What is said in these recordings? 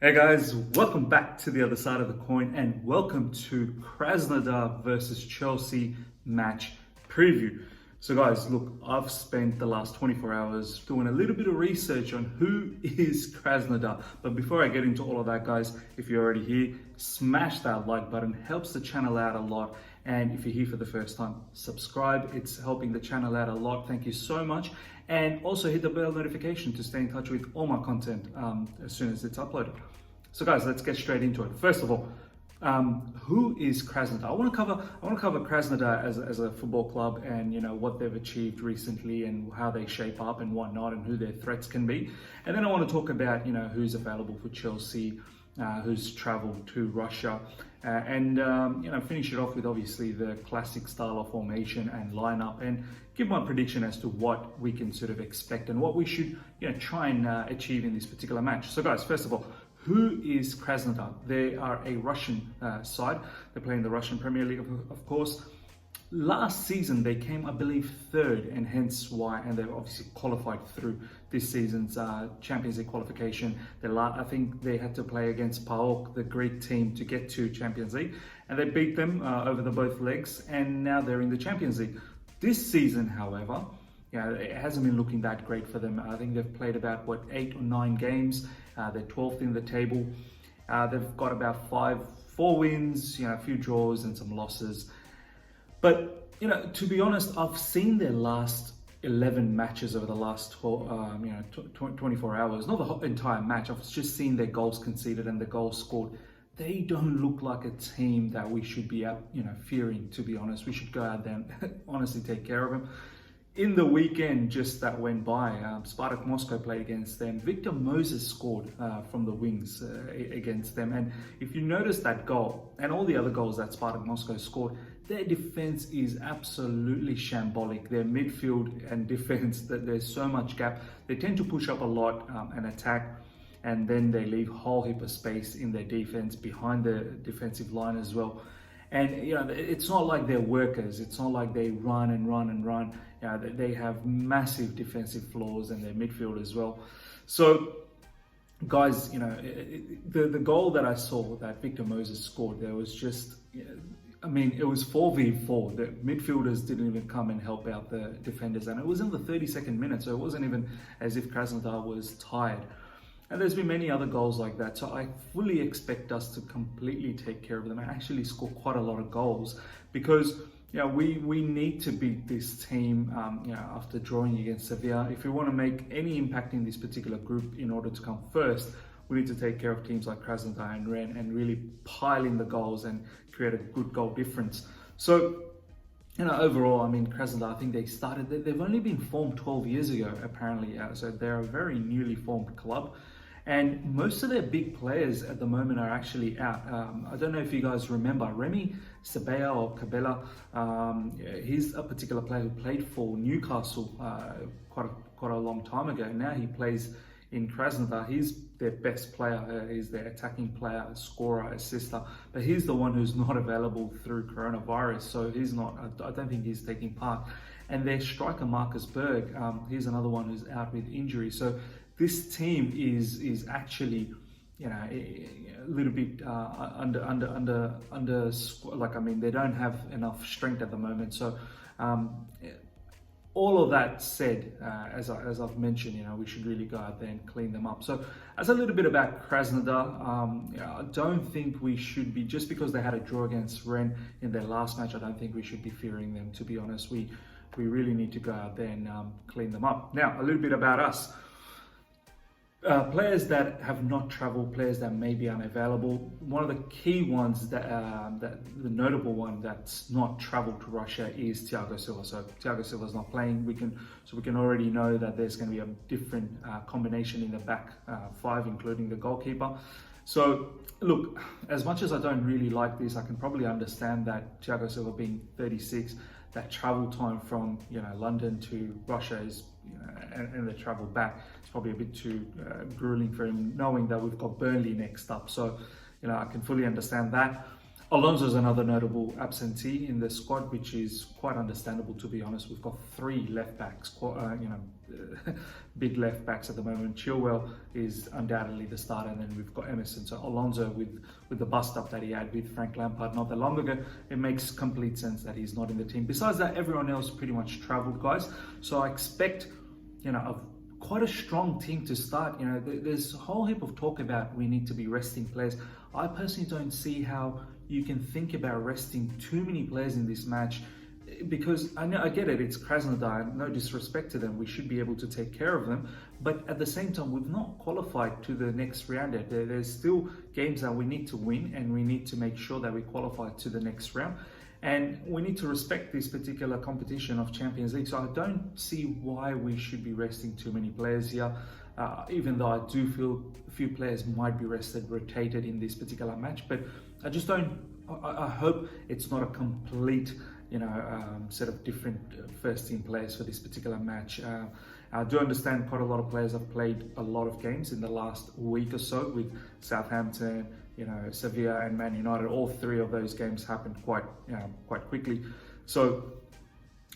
Hey guys, welcome back to the other side of the coin and welcome to Krasnodar versus Chelsea match preview. So guys, look, I've spent the last 24 hours doing a little bit of research on who is Krasnodar. But before I get into all of that, guys, if you're already here, smash that like button, helps the channel out a lot. And if you're here for the first time, subscribe. It's helping the channel out a lot. Thank you so much. And also hit the bell notification to stay in touch with all my content as soon as it's uploaded. So guys, let's get straight into it. First of all, who is Krasnodar? I want to cover Krasnodar as a football club, and what they've achieved recently and how they shape up and whatnot, and who their threats can be. And then I want to talk about who's available for Chelsea, who's travelled to Russia, and finish it off with obviously the classic style of formation and lineup, and give my prediction as to what we can sort of expect and what we should try and achieve in this particular match. So guys, first of all, who is Krasnodar? They are a Russian side. They play in the Russian Premier League, of course. Last season, they came, I believe, third, and hence why, and they've obviously qualified through this season's Champions League qualification. I think they had to play against PAOK, the Greek team, to get to Champions League, and they beat them over the both legs, and now they're in the Champions League. This season, however, it hasn't been looking that great for them. I think they've played about, 8 or 9 games. They're 12th in the table. They've got about 4 wins, a few draws and some losses. But, to be honest, I've seen their last 11 matches over the last 24 hours. Not the whole entire match. I've just seen their goals conceded and the goals scored. They don't look like a team that we should be out, fearing, to be honest. We should go out there and honestly take care of them. In the weekend just that went by, Spartak Moscow played against them. Victor Moses scored from the wings against them. And if you notice that goal and all the other goals that Spartak Moscow scored, their defense is absolutely shambolic. Their midfield and defense, there's so much gap. They tend to push up a lot and attack, and then they leave a whole heap of space in their defense behind the defensive line as well. And it's not like they're workers. It's not like they run and run and run. They have massive defensive flaws in their midfield as well. So, guys, the goal that I saw that Victor Moses scored, there was just, it was 4v4. The midfielders didn't even come and help out the defenders, and it was in the 32nd minute, so it wasn't even as if Krasnodar was tired. And there's been many other goals like that. So I fully expect us to completely take care of them and actually score quite a lot of goals, because we need to beat this team after drawing against Sevilla. If we want to make any impact in this particular group in order to come first, we need to take care of teams like Krasnodar and Rennes and really pile in the goals and create a good goal difference. So, overall, Krasnodar, I think they've only been formed 12 years ago, apparently. So they're a very newly formed club. And most of their big players at the moment are actually out. I don't know if you guys remember, Remy Sabea or Cabela. He's a particular player who played for Newcastle quite a long time ago. Now he plays in Krasnodar. He's their best player. He's their attacking player, scorer, assister. But he's the one who's not available through coronavirus. So he's not. I don't think he's taking part. And their striker Marcus Berg, he's another one who's out with injury. So this team is actually, a little bit they don't have enough strength at the moment. So, all of that said, as I've mentioned, we should really go out there and clean them up. So, as a little bit about Krasnodar, I don't think we should be, just because they had a draw against Rennes in their last match, I don't think we should be fearing them, to be honest. We really need to go out there and clean them up. Now, a little bit about us. Players that have not travelled, players that may be unavailable. One of the key ones the notable one that's not travelled to Russia is Thiago Silva. So Thiago Silva's not playing. We can already know that there's going to be a different combination in the back 5, including the goalkeeper. So look, as much as I don't really like this, I can probably understand that Thiago Silva being 36, that travel time from London to Russia is and the travel back, it's probably a bit too grueling for him, knowing that we've got Burnley next up. So I can fully understand that. Alonso's another notable absentee in the squad, which is quite understandable, to be honest. We've got three left backs, big left backs at the moment. Chilwell is undoubtedly the starter, and then we've got Emerson. So Alonso, with the bust up that he had with Frank Lampard not that long ago, it makes complete sense that he's not in the team. Besides that, everyone else pretty much travelled, guys. So I expect, quite a strong team to start. There's a whole heap of talk about we need to be resting players. I personally don't see how you can think about resting too many players in this match, because I get it, it's Krasnodar, no disrespect to them, we should be able to take care of them, but at the same time, we've not qualified to the next round yet. There's still games that we need to win, and we need to make sure that we qualify to the next round. And we need to respect this particular competition of Champions League. So I don't see why we should be resting too many players here, even though I do feel a few players might be rested, rotated in this particular match. But I just don't, I hope it's not a complete, set of different first team players for this particular match. I do understand quite a lot of players have played a lot of games in the last week or so with Southampton, Sevilla and Man United. All three of those games happened quite quickly. So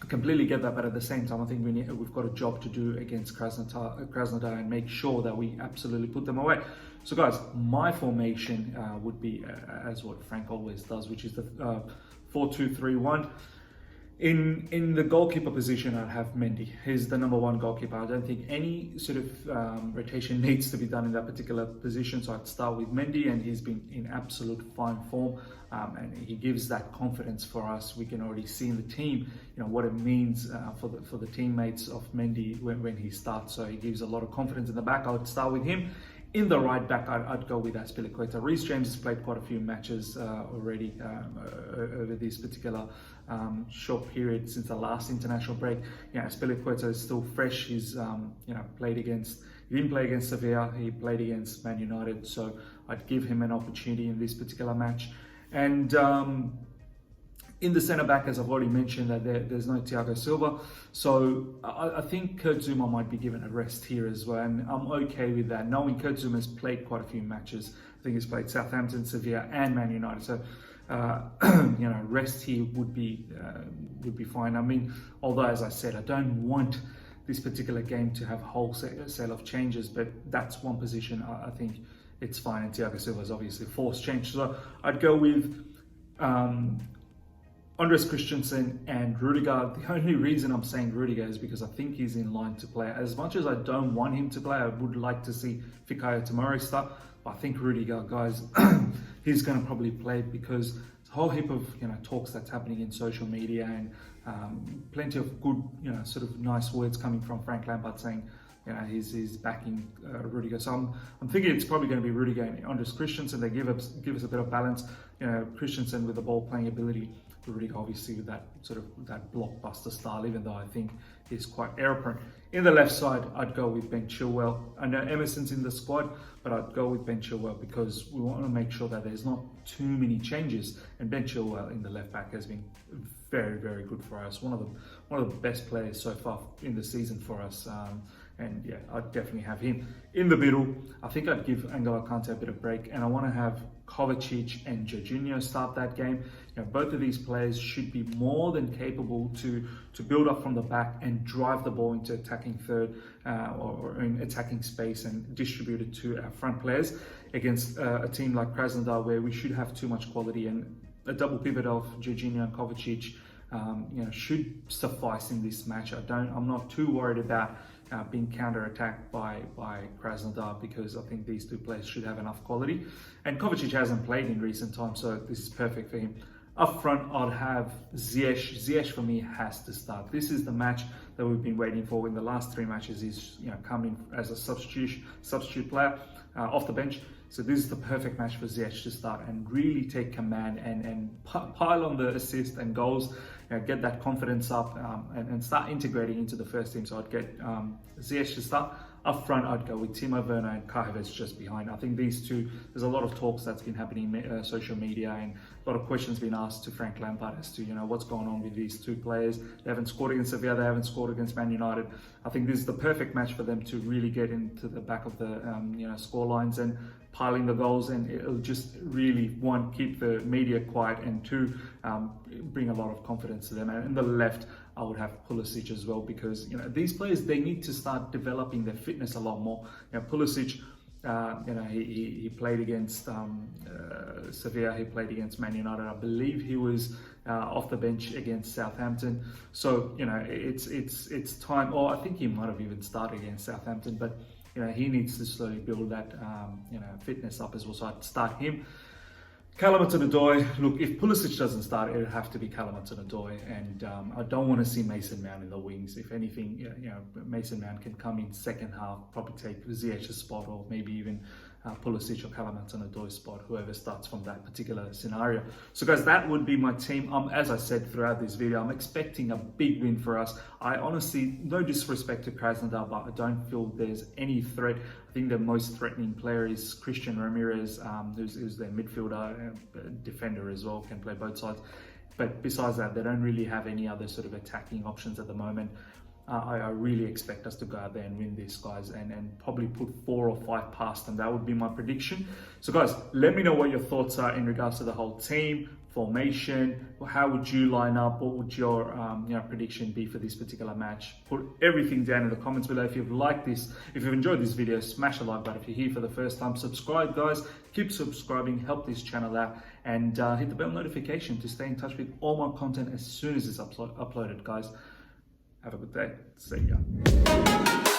I completely get that, but at the same time, I think we've got a job to do against Krasnodar and make sure that we absolutely put them away. So guys, my formation would be as what Frank always does, which is the 4-2-3-1. In the goalkeeper position, I'd have Mendy. He's the number one goalkeeper. I don't think any sort of rotation needs to be done in that particular position. So I'd start with Mendy, and he's been in absolute fine form, and he gives that confidence for us. We can already see in the team, what it means for the teammates of Mendy when he starts. So he gives a lot of confidence in the back. I would start with him. In the right back, I'd go with Azpilicueta. Reece James has played quite a few matches already over this particular short period since the last international break. Azpilicueta is still fresh. He's he didn't play against Sevilla. He played against Man United, so I'd give him an opportunity in this particular match. And in the centre back, as I've already mentioned, that there's no Thiago Silva, so I think Kurt Zouma might be given a rest here as well, and I'm okay with that, knowing Kurt Zouma's played quite a few matches. I think he's played Southampton, Sevilla, and Man United, so rest here would be fine. I mean, although as I said, I don't want this particular game to have wholesale of changes, but that's one position I think it's fine, and Thiago Silva is obviously forced change. So I'd go with Andreas Christensen and Rudiger. The only reason I'm saying Rudiger is because I think he's in line to play. As much as I don't want him to play, I would like to see Fikayo Tomori start. But I think Rudiger, guys, he's going to probably play, because there's a whole heap of talks that's happening in social media, and plenty of good sort of nice words coming from Frank Lampard saying he's backing Rudiger. So I'm thinking it's probably going to be Rudiger and Andreas Christensen. They give us a bit of balance. Christensen with the ball playing ability, Rudiger obviously with that sort of that blockbuster style, even though I think he's quite error-prone. In the left side, I'd go with Ben Chilwell. I know Emerson's in the squad, but I'd go with Ben Chilwell because we want to make sure that there's not too many changes. And Ben Chilwell in the left back has been very, very good for us. One of the best players so far in the season for us. And yeah, I'd definitely have him. In the middle, I think I'd give N'Golo Kante a bit of break, and I want to have Kovacic and Jorginho start that game. Both of these players should be more than capable to build up from the back and drive the ball into attacking third or in attacking space and distribute it to our front players against a team like Krasnodar, where we should have too much quality, and a double pivot of Jorginho and Kovacic should suffice in this match. I'm not too worried about being counter-attacked by Krasnodar, because I think these two players should have enough quality. And Kovacic hasn't played in recent times, so this is perfect for him. Up front, I'd have Ziyech. Ziyech for me has to start. This is the match that we've been waiting for. In the last three matches, he's come in as a substitute player off the bench. So this is the perfect match for Ziyech to start and really take command and pile on the assists and goals, get that confidence up and start integrating into the first team. So I'd get Ziyech to start. up front, I'd go with Timo Werner and Kai Havertz just behind. I think these two, there's a lot of talks that's been happening in social media, and a lot of questions being asked to Frank Lampard as to, what's going on with these two players. They haven't scored against Sevilla, they haven't scored against Man United. I think this is the perfect match for them to really get into the back of the score lines and piling the goals, and it'll just really, one, keep the media quiet, and two, bring a lot of confidence to them. And in the left, I would have Pulisic as well, because these players, they need to start developing their fitness a lot more. Pulisic, he played against Sevilla, he played against Man United. I believe he was off the bench against Southampton. So it's time. Or I think he might have even started against Southampton, but he needs to slowly build that fitness up as well. So I'd start him. Callum Hudson-Odoi, look, if Pulisic doesn't start, it would have to be Callum Hudson-Odoi, and I don't want to see Mason Mount in the wings. If anything, Mason Mount can come in second half, probably take Ziyech's spot, or maybe even Pulisic or Callum Hudson-Odoi's spot, whoever starts from that particular scenario. So guys, that would be my team. As I said throughout this video, I'm expecting a big win for us. I honestly, no disrespect to Krasnodar, but I don't feel there's any threat. I think the most threatening player is Christian Ramirez, who's their midfielder, defender as well, can play both sides. But besides that, they don't really have any other sort of attacking options at the moment. I really expect us to go out there and win these guys, and probably put 4 or 5 past them. That would be my prediction. So guys, let me know what your thoughts are in regards to the whole team, formation. How would you line up? What would your prediction be for this particular match? Put everything down in the comments below. If you've liked this, if you've enjoyed this video, smash the like button. If you're here for the first time, subscribe guys. Keep subscribing, help this channel out, and hit the bell notification to stay in touch with all my content as soon as it's uploaded, guys. Have a good day. See ya.